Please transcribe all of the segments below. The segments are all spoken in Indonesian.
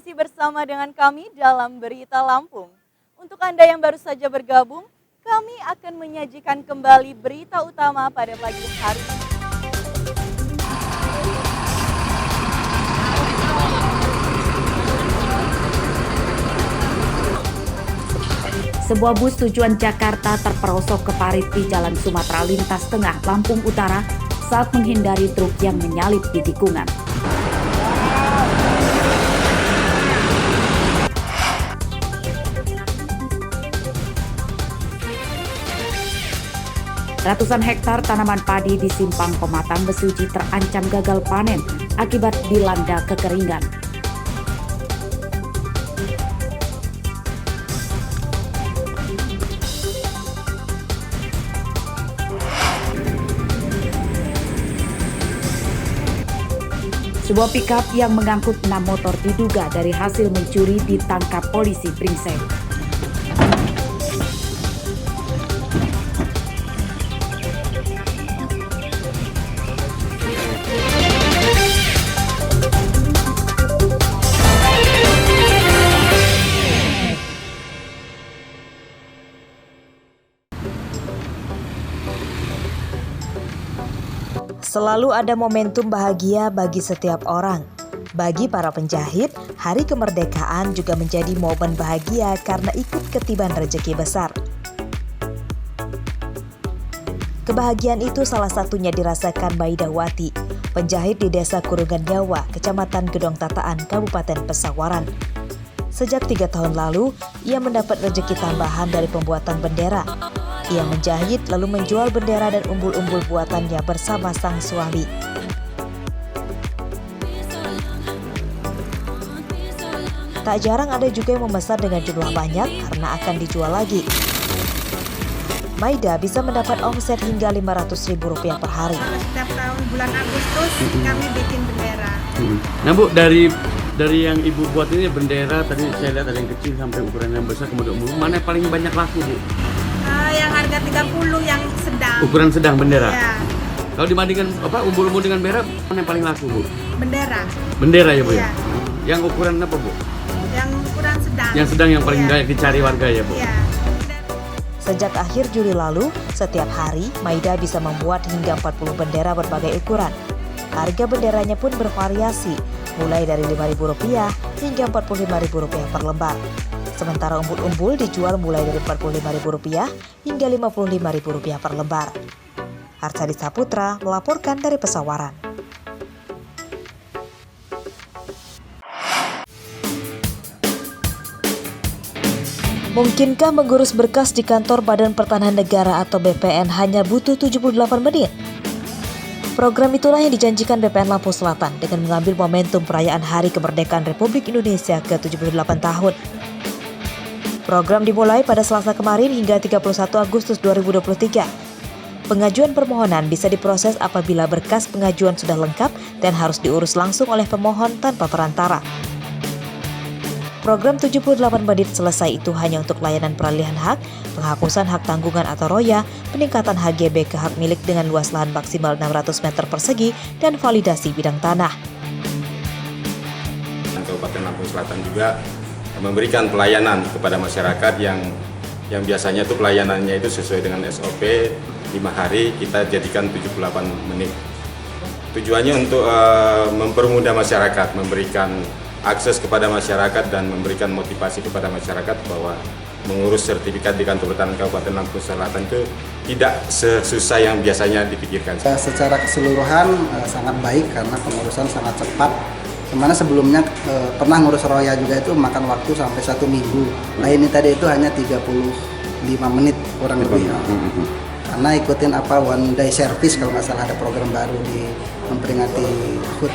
masih bersama dengan kami dalam Berita Lampung. Untuk Anda yang baru saja bergabung, kami akan menyajikan kembali berita utama pada pagi hari ini. Sebuah bus tujuan Jakarta terperosok ke parit di Jalan Sumatera Lintas Tengah, Lampung Utara saat menghindari truk yang menyalip di tikungan. Ratusan hektar tanaman padi di Simpang Pematang Besuji terancam gagal panen akibat dilanda kekeringan. Sebuah pikap yang mengangkut 6 motor diduga dari hasil mencuri ditangkap polisi Pringsek. Selalu ada momentum bahagia bagi setiap orang. Bagi para penjahit, Hari Kemerdekaan juga menjadi momen bahagia karena ikut ketiban rezeki besar. Kebahagiaan itu salah satunya dirasakan Maida Wati, penjahit di Desa Kurungan Jawa, Kecamatan Gedong Tataan, Kabupaten Pesawaran. Sejak 3 tahun lalu, ia mendapat rezeki tambahan dari pembuatan bendera. Ia menjahit lalu menjual bendera dan umbul-umbul buatannya bersama sang suami. Tak jarang ada juga yang memesan dengan jumlah banyak karena akan dijual lagi. Maida bisa mendapat omset hingga Rp500.000 per hari. Setiap tahun bulan Agustus kami bikin bendera. Nah Bu, dari yang Ibu buat ini bendera, tadi saya lihat ada yang kecil sampai ukuran yang besar, kemudian mana yang paling banyak laku Bu? Yang harga 30 yang sedang. Ukuran sedang bendera? Ya. Kalau dibandingkan umbul-umbul dengan bendera, mana yang paling laku Bu? Bendera. Bendera ya Bu ya? Ya. Yang ukuran apa Bu? Yang ukuran sedang. Yang sedang yang paling banyak dicari warga ya Bu? Ya. Sejak akhir Juli lalu, setiap hari Maida bisa membuat hingga 40 bendera berbagai ukuran. Harga benderanya pun bervariasi, mulai dari Rp5.000 hingga Rp45.000 per lembar. Sementara umbul-umbul dijual mulai dari Rp45.000 hingga Rp55.000 per lembar. Arsadi Saputra melaporkan dari Pesawaran. Mungkinkah mengurus berkas di kantor Badan Pertanahan Negara atau BPN hanya butuh 78 menit? Program itulah yang dijanjikan BPN Lampung Selatan dengan mengambil momentum perayaan Hari Kemerdekaan Republik Indonesia ke-78 tahun. Program dimulai pada Selasa kemarin hingga 31 Agustus 2023. Pengajuan permohonan bisa diproses apabila berkas pengajuan sudah lengkap dan harus diurus langsung oleh pemohon tanpa perantara. Program 78 menit selesai itu hanya untuk layanan peralihan hak, penghapusan hak tanggungan atau roya, peningkatan HGB ke hak milik dengan luas lahan maksimal 600 meter persegi, dan validasi bidang tanah. Kabupaten Lampung Selatan juga memberikan pelayanan kepada masyarakat yang biasanya itu pelayanannya itu sesuai dengan SOP 5 hari, kita jadikan 78 menit. Tujuannya untuk mempermudah masyarakat, memberikan akses kepada masyarakat dan memberikan motivasi kepada masyarakat bahwa mengurus sertifikat di Kantor Pertanahan Kabupaten Lampung Selatan itu tidak sesusah yang biasanya dipikirkan. Secara keseluruhan sangat baik karena pengurusan sangat cepat. Kemana sebelumnya pernah ngurus roya juga itu makan waktu sampai 1 minggu. Nah ini tadi itu hanya 35 menit kurang lebih. Karena ikutin one day service kalau nggak salah, ada program baru di memperingati HUT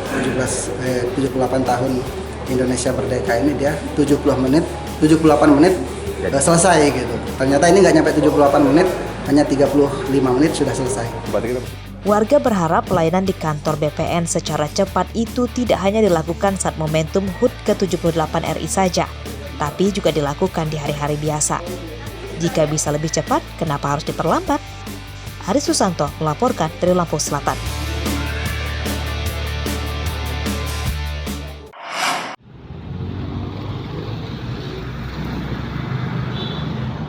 78 tahun Indonesia Merdeka ini, dia 78 menit selesai gitu. Ternyata ini nggak nyampe 78 menit, hanya 35 menit sudah selesai. Warga berharap pelayanan di kantor BPN secara cepat itu tidak hanya dilakukan saat momentum HUT ke-78 RI saja, tapi juga dilakukan di hari-hari biasa. Jika bisa lebih cepat, kenapa harus diperlambat? Haris Susanto melaporkan dari Lampung Selatan.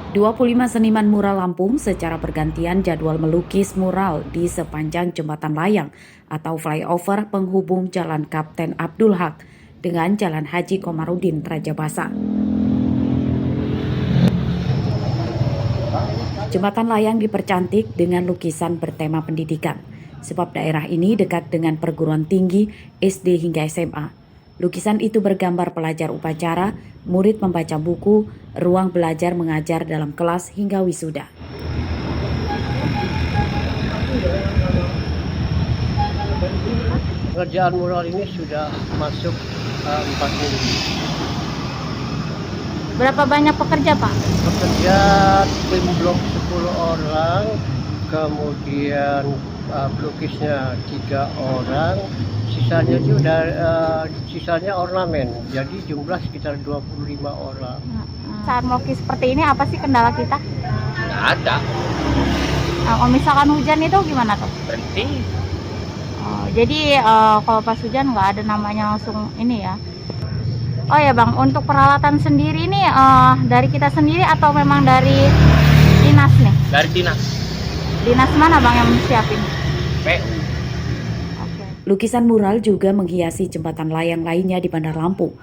25 seniman mural Lampung secara bergantian jadwal melukis mural di sepanjang Jembatan Layang atau flyover penghubung Jalan Kapten Abdul Haq dengan Jalan Haji Komarudin Raja Basa. Jembatan Layang dipercantik dengan lukisan bertema pendidikan, sebab daerah ini dekat dengan perguruan tinggi, SD hingga SMA. Lukisan itu bergambar pelajar upacara, murid membaca buku, ruang belajar mengajar dalam kelas hingga wisuda. Pekerjaan mural ini sudah masuk 4 minggu. Berapa banyak pekerja, Pak? Pekerja tim blok 10 orang, kemudian pelukisnya 3 orang, sisanya ornamen. Jadi jumlah sekitar 25 orang. Saat melukis seperti ini apa sih kendala kita? Nggak ada. Nah, kalau misalkan hujan itu gimana tuh? Berhenti. Oh, jadi kalau pas hujan nggak ada namanya langsung ini ya. Oh ya Bang, untuk peralatan sendiri nih dari kita sendiri atau memang dari dinas nih? Dari dinas. Dinas mana Bang yang siapin? PU. Lukisan mural juga menghiasi jembatan layang lainnya di Bandar Lampung.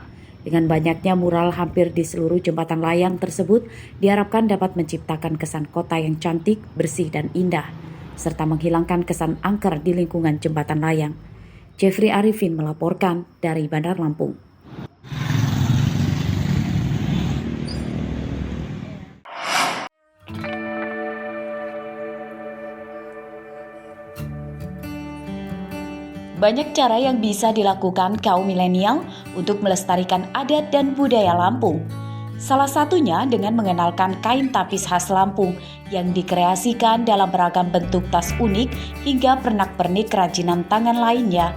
Dengan banyaknya mural hampir di seluruh jembatan layang tersebut, diharapkan dapat menciptakan kesan kota yang cantik, bersih, dan indah, serta menghilangkan kesan angker di lingkungan jembatan layang. Jeffrey Arifin melaporkan dari Bandar Lampung. Banyak cara yang bisa dilakukan kaum milenial untuk melestarikan adat dan budaya Lampung. Salah satunya dengan mengenalkan kain tapis khas Lampung yang dikreasikan dalam beragam bentuk tas unik hingga pernak-pernik kerajinan tangan lainnya.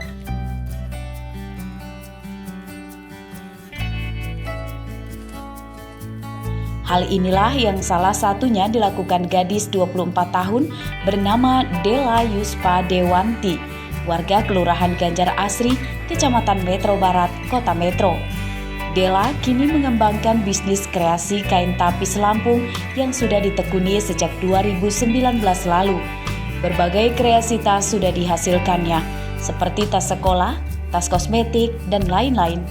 Hal inilah yang salah satunya dilakukan gadis 24 tahun bernama Dela Yuspa Dewanti, warga Kelurahan Ganjar Asri, Kecamatan Metro Barat, Kota Metro. Dela kini mengembangkan bisnis kreasi kain tapis Lampung yang sudah ditekuni sejak 2019 lalu. Berbagai kreasi tas sudah dihasilkannya, seperti tas sekolah, tas kosmetik, dan lain-lain.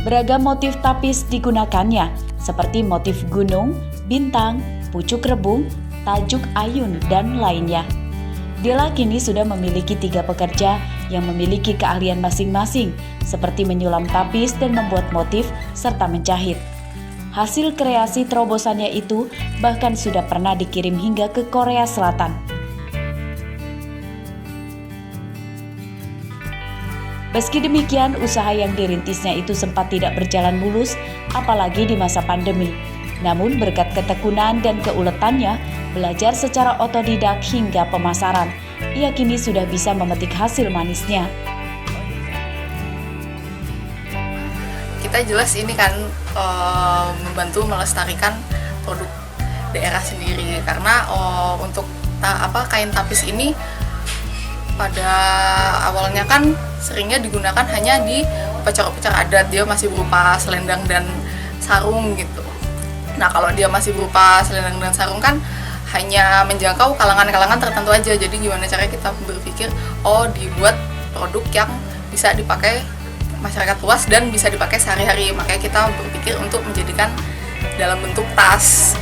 Beragam motif tapis digunakannya, seperti motif gunung, bintang, pucuk rebung, tajuk ayun, dan lainnya. Dela kini sudah memiliki 3 pekerja yang memiliki keahlian masing-masing, seperti menyulam tapis dan membuat motif, serta menjahit. Hasil kreasi terobosannya itu bahkan sudah pernah dikirim hingga ke Korea Selatan. Meski demikian, usaha yang dirintisnya itu sempat tidak berjalan mulus, apalagi di masa pandemi. Namun berkat ketekunan dan keuletannya, belajar secara otodidak hingga pemasaran, ia kini sudah bisa memetik hasil manisnya. Kita jelas ini kan membantu melestarikan produk daerah sendiri, karena untuk kain tapis ini pada awalnya kan seringnya digunakan hanya di upacara-upacara adat, dia masih berupa selendang dan sarung gitu. Nah, kalau dia masih berupa selendang dan sarung kan hanya menjangkau kalangan-kalangan tertentu aja. Jadi gimana caranya kita berpikir, dibuat produk yang bisa dipakai masyarakat luas dan bisa dipakai sehari-hari. Makanya kita berpikir untuk menjadikan dalam bentuk tas.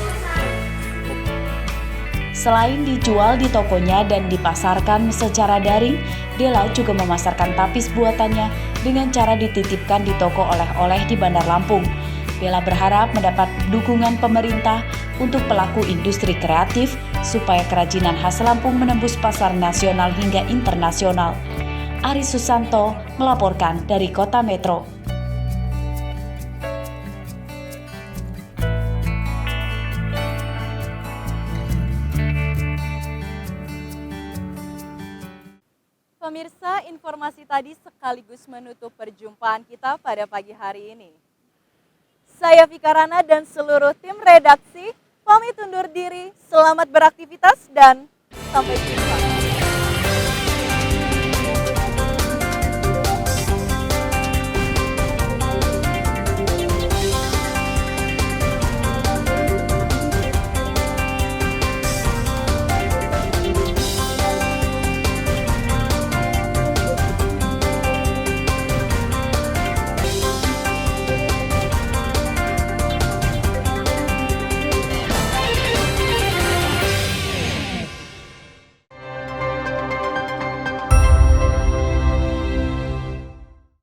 Selain dijual di tokonya dan dipasarkan secara daring, Dela juga memasarkan tapis buatannya dengan cara dititipkan di toko oleh-oleh di Bandar Lampung. Dela berharap mendapat dukungan pemerintah untuk pelaku industri kreatif supaya kerajinan khas Lampung menembus pasar nasional hingga internasional. Ari Susanto melaporkan dari Kota Metro. Pemirsa, informasi tadi sekaligus menutup perjumpaan kita pada pagi hari ini. Saya Fikarana dan seluruh tim redaksi pamit undur diri. Selamat beraktivitas dan sampai jumpa.